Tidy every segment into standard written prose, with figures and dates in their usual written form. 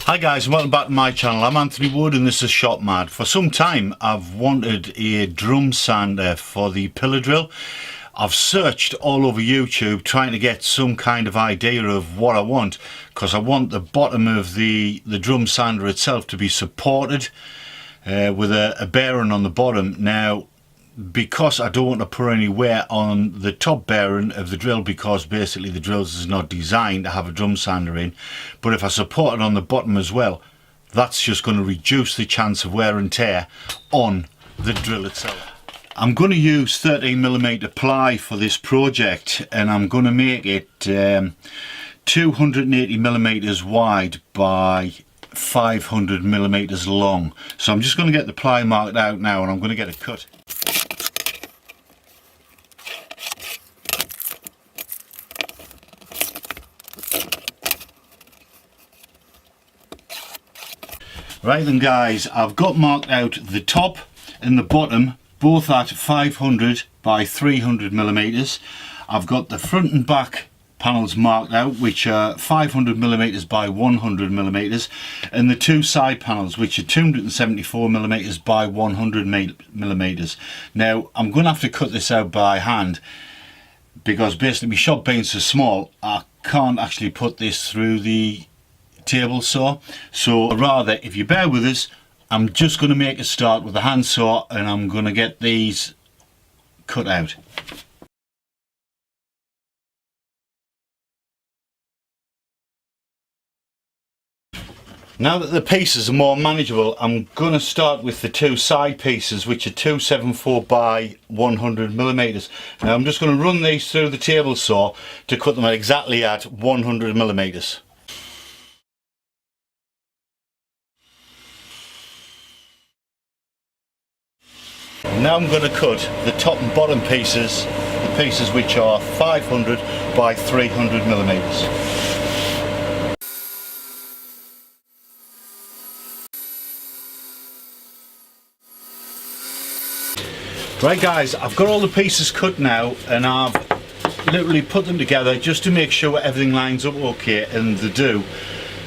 Hi guys, and welcome back to my channel. I'm Anthony Wood and this is Shop Mad. For some time I've wanted a drum sander for the pillar drill. I've searched all over YouTube trying to get some kind of idea of what I want, because I want the bottom of the drum sander itself to be supported with a bearing on the bottom. Now, because I don't want to put any wear on the top bearing of the drill, because basically the drill is not designed to have a drum sander in, but if I support it on the bottom as well, that's just going to reduce the chance of wear and tear on the drill itself. I'm going to use 13mm ply for this project, and I'm going to make it 280mm wide by 500mm long. So I'm just going to get the ply marked out now, and I'm going to get it cut. Right then guys, I've got marked out the top and the bottom, both at 500 by 300mm. I've got the front and back panels marked out, which are 500mm by 100mm, and the two side panels, which are 274mm by 100mm. Now I'm going to have to cut this out by hand, because basically my shop being so small, I can't actually put this through the table saw. So rather, if you bear with us, I'm just going to make a start with the hand saw, and I'm going to get these cut out. Now that the pieces are more manageable, I'm going to start with the two side pieces, which are 274 by 100mm. Now I'm just going to run these through the table saw to cut them exactly at 100mm. Now I'm going to cut the top and bottom pieces, the pieces which are 500 by 300mm. Right guys, I've got all the pieces cut now, and I've literally put them together just to make sure everything lines up okay, and they do.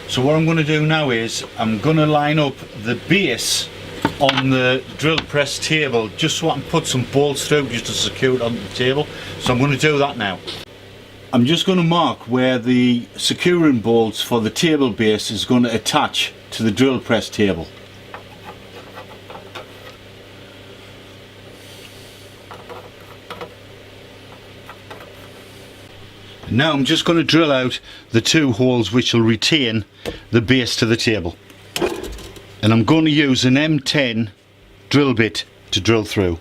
So what I'm going to do now is I'm going to line up the base on the drill press table, just so I can put some bolts through just to secure it onto the table. So I'm going to do that now. I'm just going to mark where the securing bolts for the table base is going to attach to the drill press table. Now I'm just going to drill out the two holes which will retain the base to the table. And I'm going to use an M10 drill bit to drill through.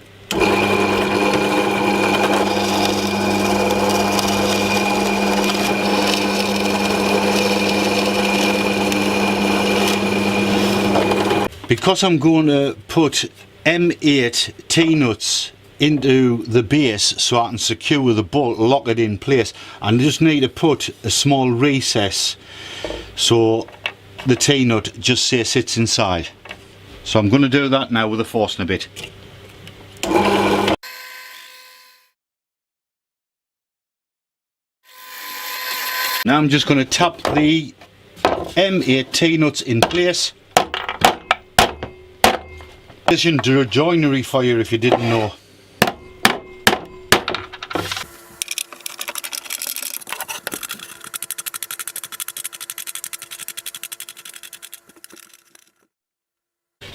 Because I'm going to put M8 T-nuts into the base so I can secure the bolt, lock it in place, I just need to put a small recess so the T-nut just sits inside. So I'm going to do that now with a Forstner bit. Now I'm just going to tap the M8 T-nuts in place. Precision joinery for you if you didn't know.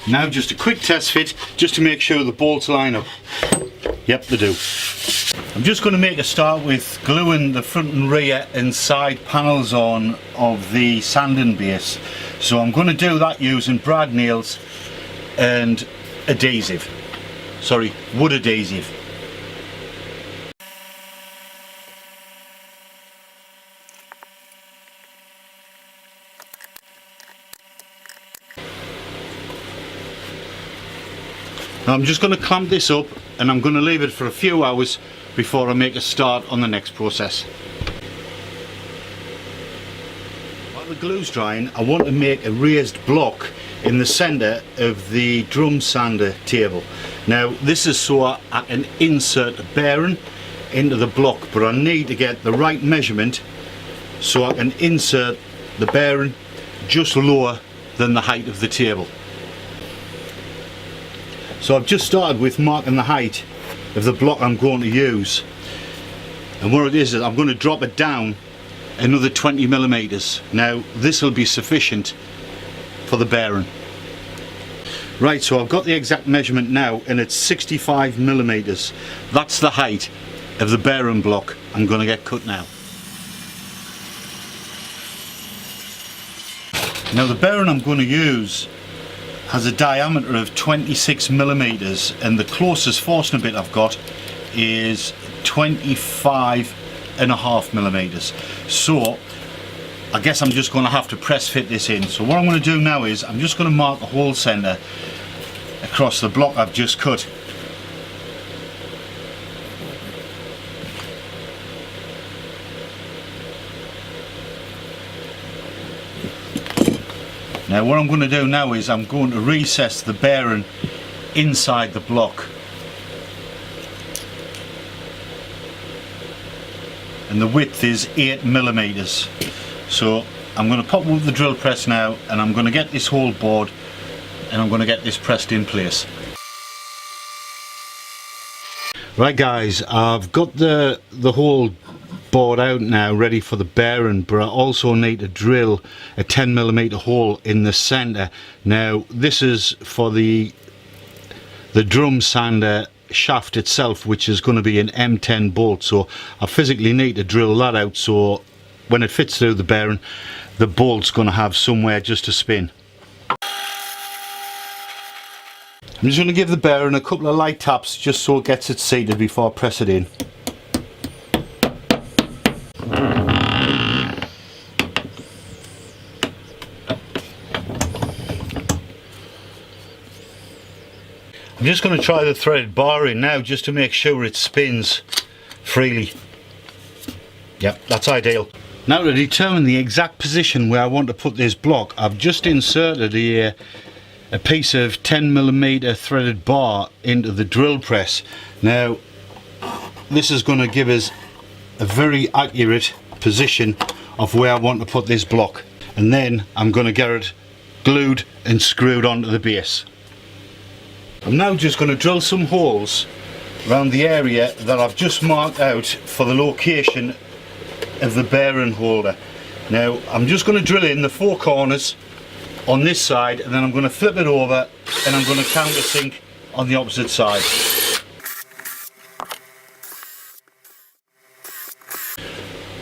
Now just a quick test fit, just to make sure the bolts line up. Yep, they do. I'm just going to make a start with gluing the front and rear and side panels on of the sanding base. So I'm going to do that using brad nails and adhesive. Sorry, wood adhesive. Now I'm just going to clamp this up, and I'm going to leave it for a few hours before I make a start on the next process. While the glue's drying, I want to make a raised block in the centre of the drum sander table. Now this is so I can insert a bearing into the block, but I need to get the right measurement so I can insert the bearing just lower than the height of the table. So I've just started with marking the height of the block I'm going to use, and what it is I'm going to drop it down another 20 millimeters. Now this will be sufficient for the bearing. Right, so I've got the exact measurement now, and it's 65 millimeters. That's the height of the bearing block I'm going to get cut now. Now the bearing I'm going to use has a diameter of 26 millimeters, and the closest forstner bit I've got is 25.5 millimeters. So I guess I'm just going to have to press fit this in. So what I'm going to do now is I'm just going to mark a hole centre across the block I've just cut. Now what I'm going to do now is I'm going to recess the bearing inside the block, and the width is 8 millimeters. So I'm going to pop with the drill press now, and I'm going to get this hole bored, and I'm going to get this pressed in place. Right guys, I've got the hole bored out now, ready for the bearing, but I also need to drill a 10 millimeter hole in the center. Now this is for the drum sander shaft itself, which is going to be an M10 bolt, so I physically need to drill that out, so when it fits through the bearing, the bolt's going to have somewhere just to spin. I'm just going to give the bearing a couple of light taps just so it gets it seated before I press it in. I'm just going to try the threaded bar in now just to make sure it spins freely. Yep, that's ideal. Now to determine the exact position where I want to put this block, I've just inserted a piece of 10 millimeter threaded bar into the drill press. Now this is going to give us a very accurate position of where I want to put this block, and then I'm going to get it glued and screwed onto the base. I'm now just going to drill some holes around the area that I've just marked out for the location of the bearing holder. Now I'm just going to drill in the 4 corners on this side, and then I'm going to flip it over and I'm going to countersink on the opposite side.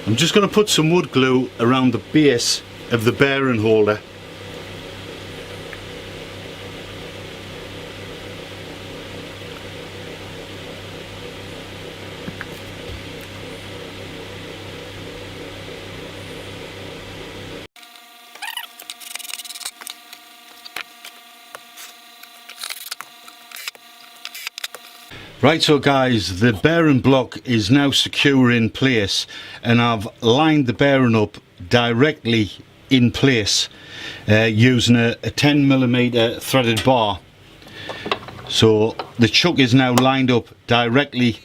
I'm just going to put some wood glue around the base of the bearing holder. Right, so guys, the bearing block is now secure in place, and I've lined the bearing up directly in place using a 10 millimeter threaded bar. So the chuck is now lined up directly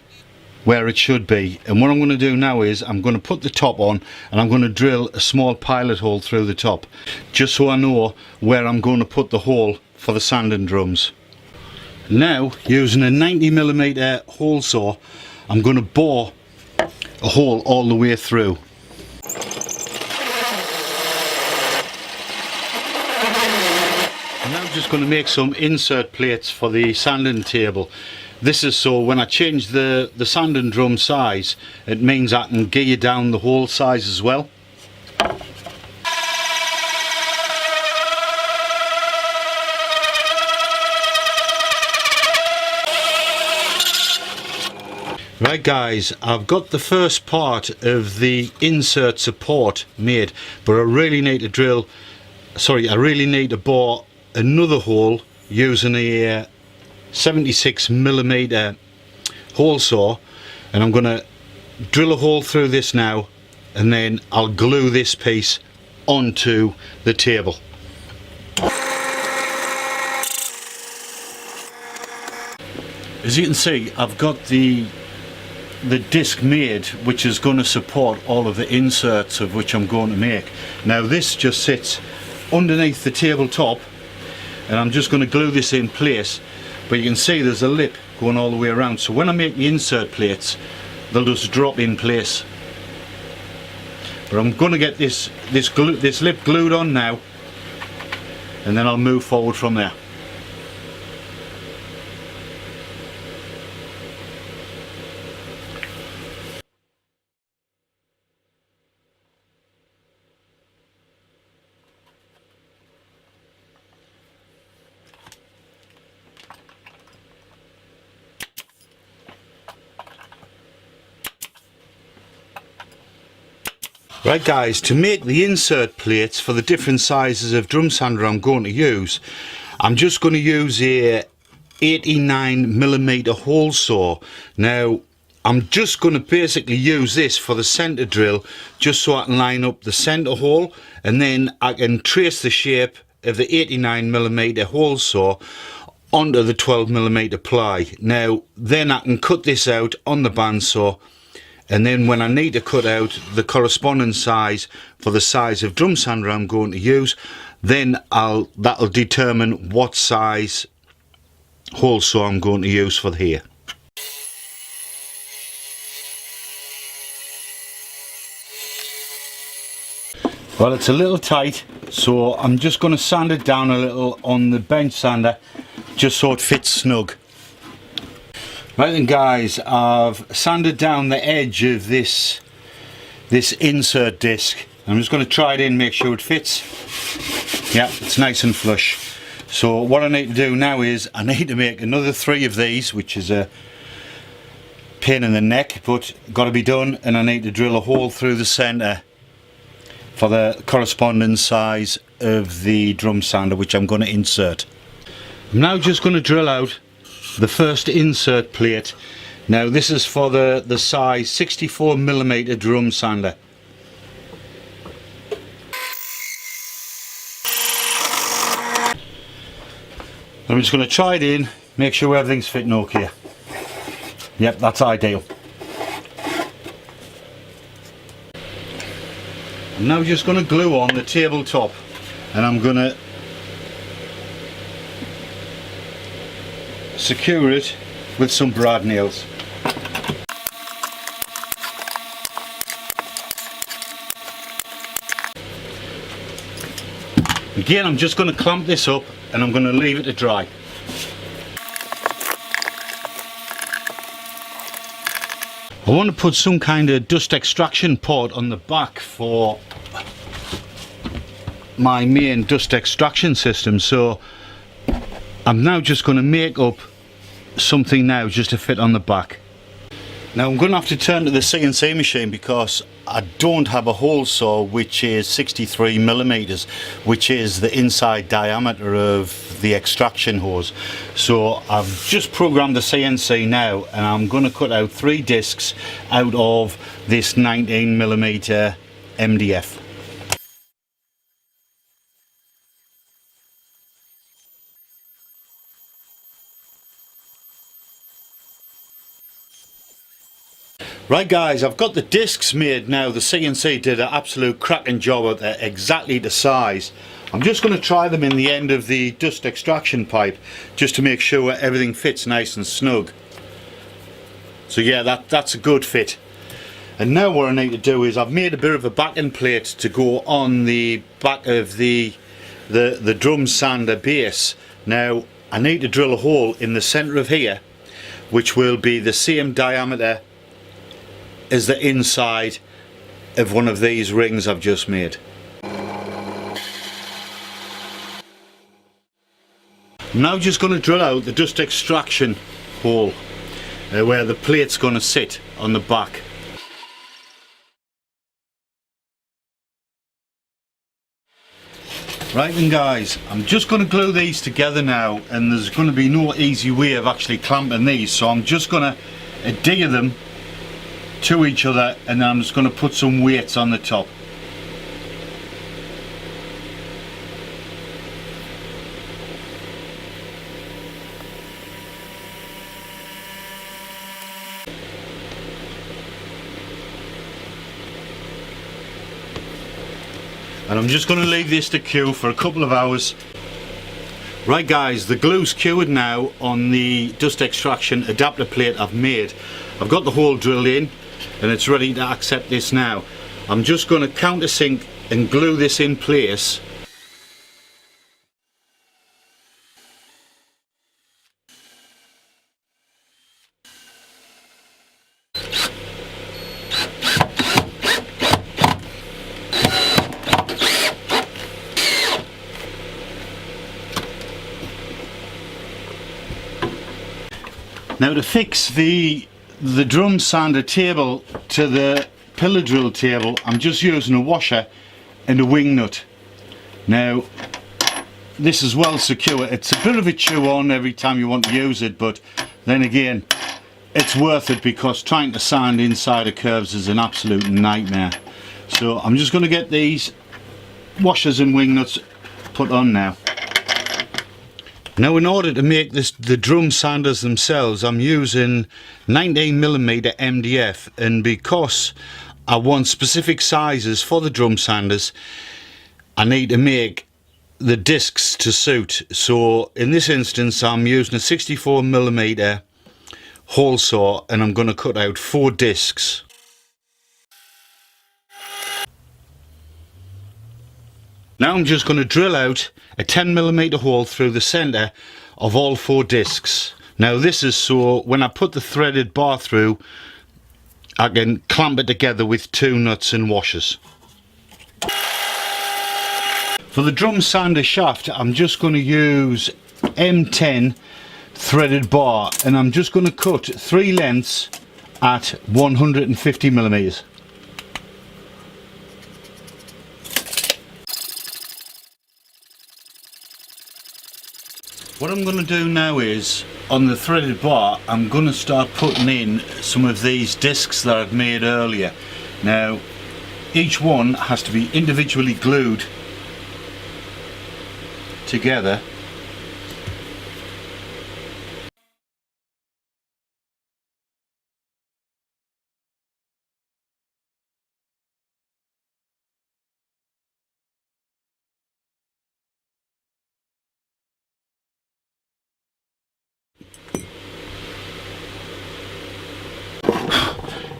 where it should be, and what I'm going to do now is I'm going to put the top on, and I'm going to drill a small pilot hole through the top just so I know where I'm going to put the hole for the sanding drums. Now, using a 90 millimeter hole saw, I'm going to bore a hole all the way through. I'm now just going to make some insert plates for the sanding table. This is so when I change the sanding drum size, it means I can gear down the hole size as well. Right guys, I've got the first part of the insert support made, but I really need to bore another hole using a 76 millimeter hole saw, and I'm going to drill a hole through this now, and then I'll glue this piece onto the table. As you can see, I've got the disc made, which is going to support all of the inserts of which I'm going to make. Now this just sits underneath the tabletop, and I'm just going to glue this in place. But you can see there's a lip going all the way around, so when I make the insert plates they'll just drop in place. But I'm going to get this lip glued on now, and then I'll move forward from there. Right guys, to make the insert plates for the different sizes of drum sander I'm going to use, I'm just going to use a 89mm hole saw. Now I'm just going to basically use this for the centre drill, just so I can line up the centre hole, and then I can trace the shape of the 89mm hole saw onto the 12mm ply. Now then I can cut this out on the bandsaw, and then when I need to cut out the corresponding size for the size of drum sander I'm going to use, then that'll determine what size hole saw I'm going to use for here. Well, it's a little tight, so I'm just going to sand it down a little on the bench sander, just so it fits snug. Right then guys, I've sanded down the edge of this insert disc. I'm just going to try it in, make sure it fits. Yeah, it's nice and flush. So what I need to do now is I need to make another 3 of these, which is a pain in the neck, but got to be done. And I need to drill a hole through the centre for the corresponding size of the drum sander, which I'm going to insert. I'm now just going to drill out the first insert plate. Now this is for the size 64mm drum sander. I'm just going to try it in, make sure everything's fitting okay. Yep, that's ideal. I'm now just going to glue on the tabletop, and I'm going to secure it with some brad nails. Again, I'm just going to clamp this up and I'm going to leave it to dry. I want to put some kind of dust extraction pot on the back for my main dust extraction system, so I'm now just going to make up something now just to fit on the back. Now I'm going to have to turn to the CNC machine because I don't have a hole saw which is 63mm, which is the inside diameter of the extraction hose. So I've just programmed the CNC now, and I'm going to cut out 3 discs out of this 19mm MDF. Right guys, I've got the discs made now. The CNC did an absolute cracking job at that, exactly the size. I'm just going to try them in the end of the dust extraction pipe just to make sure everything fits nice and snug. So yeah, that's a good fit. And now what I need to do is I've made a bit of a backing plate to go on the back of the drum sander base. Now I need to drill a hole in the centre of here, which will be the same diameter as the inside of one of these rings I've just made. I'm now just going to drill out the dust extraction hole where the plate's going to sit on the back. Right then guys, I'm just going to glue these together now, and there's going to be no easy way of actually clamping these, so I'm just going to adhere them to each other, and then I'm just going to put some weights on the top. and I'm just going to leave this to cure for a couple of hours. Right guys, the glue's cured now on the dust extraction adapter plate I've made. I've got the hole drilled in and it's ready to accept this now. I'm just going to countersink and glue this in place. Now to fix the drum sander table to the pillar drill table, I'm just using a washer and a wing nut. Now this is well secure. It's a bit of a chew on every time you want to use it, but then again it's worth it because trying to sand inside of curves is an absolute nightmare. So I'm just going to get these washers and wing nuts put on now. Now in order to make the drum sanders themselves, I'm using 19mm MDF, and because I want specific sizes for the drum sanders, I need to make the discs to suit. So in this instance I'm using a 64mm hole saw and I'm going to cut out 4 discs. Now I'm just going to drill out a 10mm hole through the centre of all 4 discs. Now this is so when I put the threaded bar through, I can clamp it together with 2 nuts and washers. For the drum sander shaft, I'm just going to use M10 threaded bar, and I'm just going to cut 3 lengths at 150mm. What I'm going to do now is, on the threaded bar, I'm going to start putting in some of these discs that I've made earlier. Now, each one has to be individually glued together.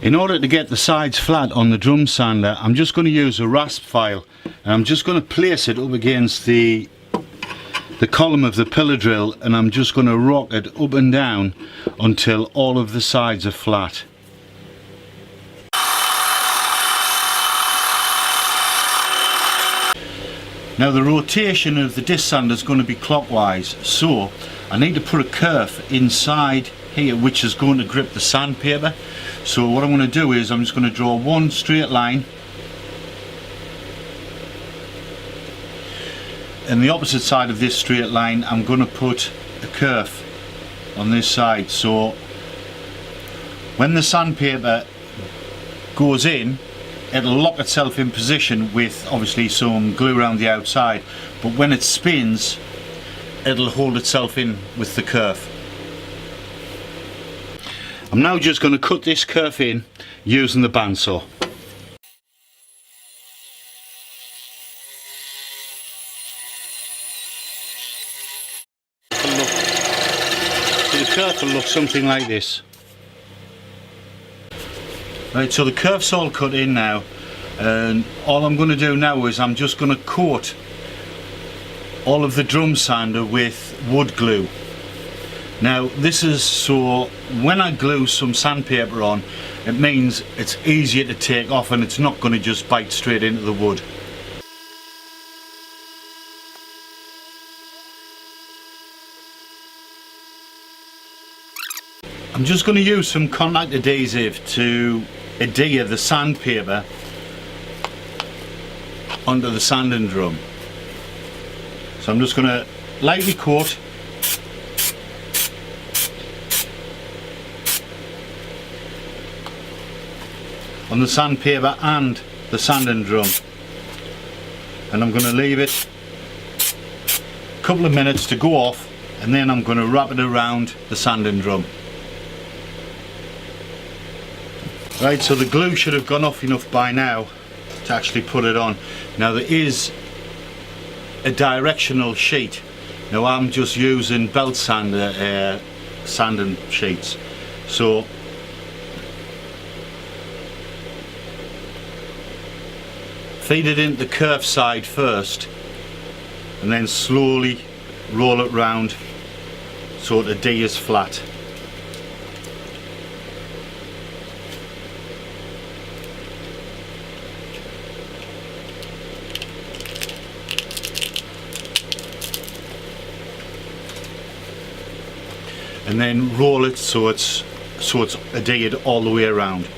In order to get the sides flat on the drum sander, I'm just going to use a rasp file, and I'm just going to place it up against the column of the pillar drill, and I'm just going to rock it up and down until all of the sides are flat. Now the rotation of the disc sander is going to be clockwise, so I need to put a kerf inside here which is going to grip the sandpaper. So what I'm going to do is I'm just going to draw one straight line, and the opposite side of this straight line I'm going to put a kerf on this side, so when the sandpaper goes in it'll lock itself in position with obviously some glue around the outside, but when it spins it'll hold itself in with the kerf. I'm now just going to cut this kerf in using the bandsaw. So the kerf will look something like this. Right, so the kerf's all cut in now, and all I'm going to do now is I'm just going to coat all of the drum sander with wood glue. Now this is so when I glue some sandpaper on, it means it's easier to take off and it's not going to just bite straight into the wood. I'm just going to use some contact adhesive to adhere the sandpaper onto the sanding drum. So I'm just going to lightly coat on the sandpaper and the sanding drum, and I'm going to leave it a couple of minutes to go off, and then I'm going to wrap it around the sanding drum. Right, so the glue should have gone off enough by now. to actually put it on. Now there is a directional sheet. Now I'm just using belt sander sanding sheets, so feed it into the curved side first and then slowly roll it round so the D is flat. And then roll it so it's adhered all the way around.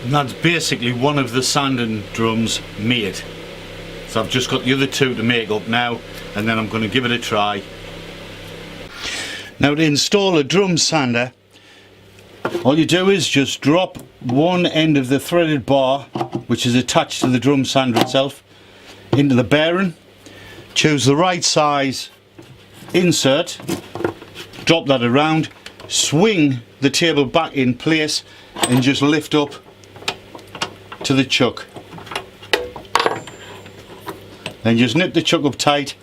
And that's basically one of the sanding drums made. So I've just got the other two to make up now, and then I'm going to give it a try. Now to install a drum sander, all you do is just drop one end of the threaded bar, which is attached to the drum sander itself, into the bearing. Choose the right size insert, drop that around, swing the table back in place and just lift up to the chuck. Then just nip the chuck up tight.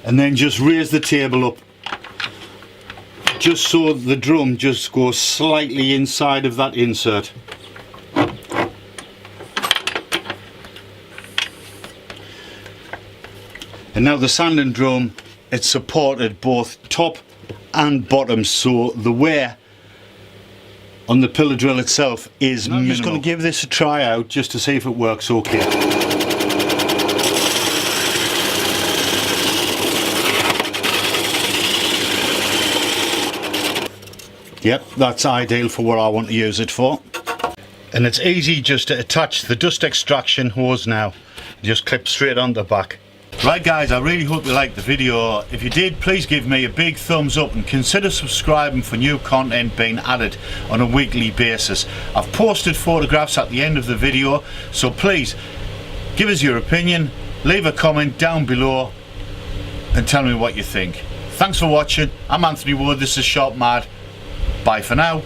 And then just raise the table up just so the drum just goes slightly inside of that insert. And now the sanding drum, it's supported both top and bottom, so the wear on the pillar drill itself is minimal. I'm just going to give this a try out just to see if it works okay. Yep, that's ideal for what I want to use it for. And it's easy just to attach the dust extraction hose now. Just clip straight on the back. Right guys, I really hope you liked the video. If you did, please give me a big thumbs up and consider subscribing for new content being added on a weekly basis. I've posted photographs at the end of the video, so please give us your opinion, leave a comment down below and tell me what you think. Thanks for watching. I'm Anthony Wood, this is Shop Mad. Bye for now.